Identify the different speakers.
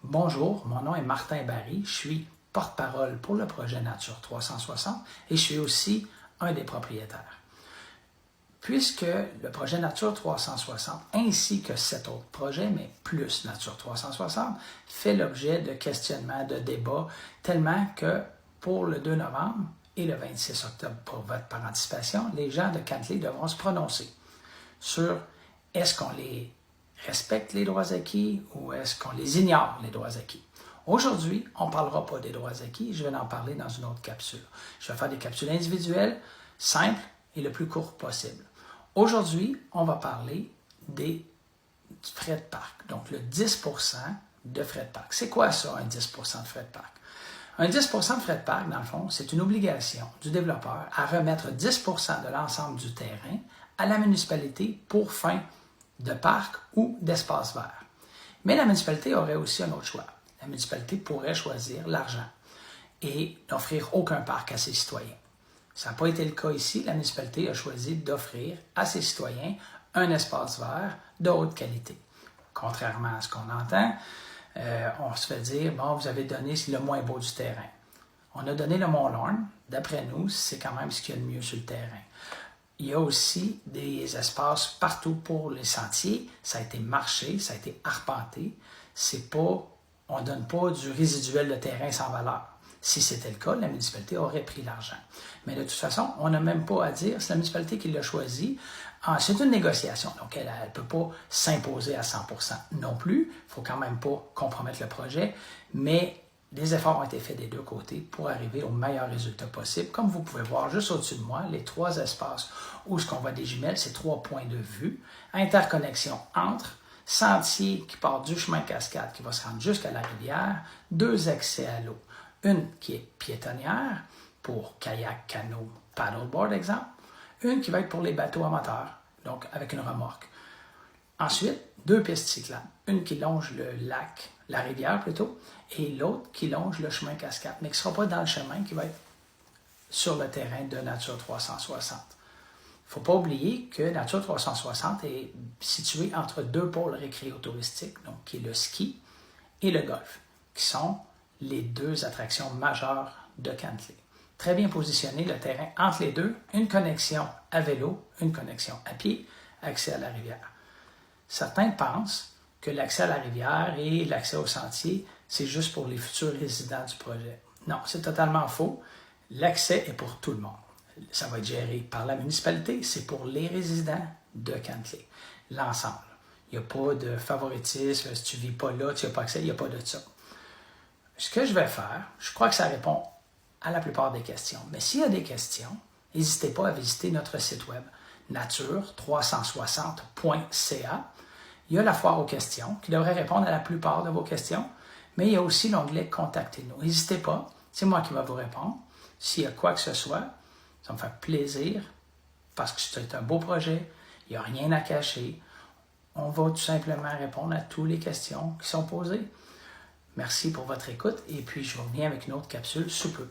Speaker 1: Bonjour, mon nom est Martin Barry, je suis porte-parole pour le projet Nature 360 et je suis aussi un des propriétaires. Puisque le projet Nature 360 ainsi que 7 autres projets, mais plus Nature 360, fait l'objet de questionnements, de débats, tellement que pour le 2 novembre et le 26 octobre pour vote par anticipation, les gens de Cantley devront se prononcer sur est-ce qu'on les respecte les droits acquis ou est-ce qu'on les ignore, les droits acquis. Aujourd'hui, on ne parlera pas des droits acquis, je vais en parler dans une autre capsule. Je vais faire des capsules individuelles, simples et le plus court possible. Aujourd'hui, on va parler des frais de parc, donc le 10% de frais de parc. C'est quoi ça, un 10% de frais de parc? Un 10% de frais de parc, dans le fond, c'est une obligation du développeur à remettre 10% de l'ensemble du terrain à la municipalité pour fin de parc ou d'espace vert. Mais la municipalité aurait aussi un autre choix. La municipalité pourrait choisir l'argent et n'offrir aucun parc à ses citoyens. Ça n'a pas été le cas ici. La municipalité a choisi d'offrir à ses citoyens un espace vert de haute qualité. Contrairement à ce qu'on entend, on se fait dire, bon, vous avez donné le moins beau du terrain. On a donné le Mont-Lorne. D'après nous, c'est quand même ce qu'il y a de mieux sur le terrain. Il y a aussi des espaces partout pour les sentiers. Ça a été marché, ça a été arpenté. On ne donne pas du résiduel de terrain sans valeur. Si c'était le cas, la municipalité aurait pris l'argent. Mais de toute façon, on n'a même pas à dire, c'est la municipalité qui l'a choisi. C'est une négociation, donc elle ne peut pas s'imposer à 100% non plus. Il ne faut quand même pas compromettre le projet, mais des efforts ont été faits des deux côtés pour arriver au meilleur résultat possible. Comme vous pouvez voir juste au-dessus de moi, les trois espaces où ce qu'on voit des jumelles, c'est 3 points de vue, interconnexion entre, sentier qui part du chemin cascade qui va se rendre jusqu'à la rivière, 2 accès à l'eau. Une qui est piétonnière pour kayak, canot, paddleboard, exemple. Une qui va être pour les bateaux à moteur, donc avec une remorque. Ensuite, 2 pistes cyclables. Une qui longe le lac, la rivière plutôt, et l'autre qui longe le chemin cascade, mais qui ne sera pas dans le chemin, qui va être sur le terrain de Nature 360. Il ne faut pas oublier que Nature 360 est située entre 2 pôles récréotouristiques, donc qui est le ski et le golf, qui sont les 2 attractions majeures de Cantley. Très bien positionné, le terrain entre les deux, une connexion à vélo, une connexion à pied, accès à la rivière. Certains pensent que l'accès à la rivière et l'accès au sentier, c'est juste pour les futurs résidents du projet. Non, c'est totalement faux. L'accès est pour tout le monde. Ça va être géré par la municipalité, c'est pour les résidents de Cantley. L'ensemble. Il n'y a pas de favoritisme, si tu ne vis pas là, tu n'as pas accès, il n'y a pas de ça. Ce que je vais faire, je crois que ça répond à la plupart des questions. Mais s'il y a des questions, n'hésitez pas à visiter notre site web nature360.ca. Il y a la foire aux questions qui devrait répondre à la plupart de vos questions, mais il y a aussi l'onglet « Contactez-nous ». N'hésitez pas, c'est moi qui vais vous répondre. S'il y a quoi que ce soit, ça me fait plaisir parce que c'est un beau projet, il n'y a rien à cacher. On va tout simplement répondre à toutes les questions qui sont posées. Merci pour votre écoute et puis je reviens avec une autre capsule sous peu.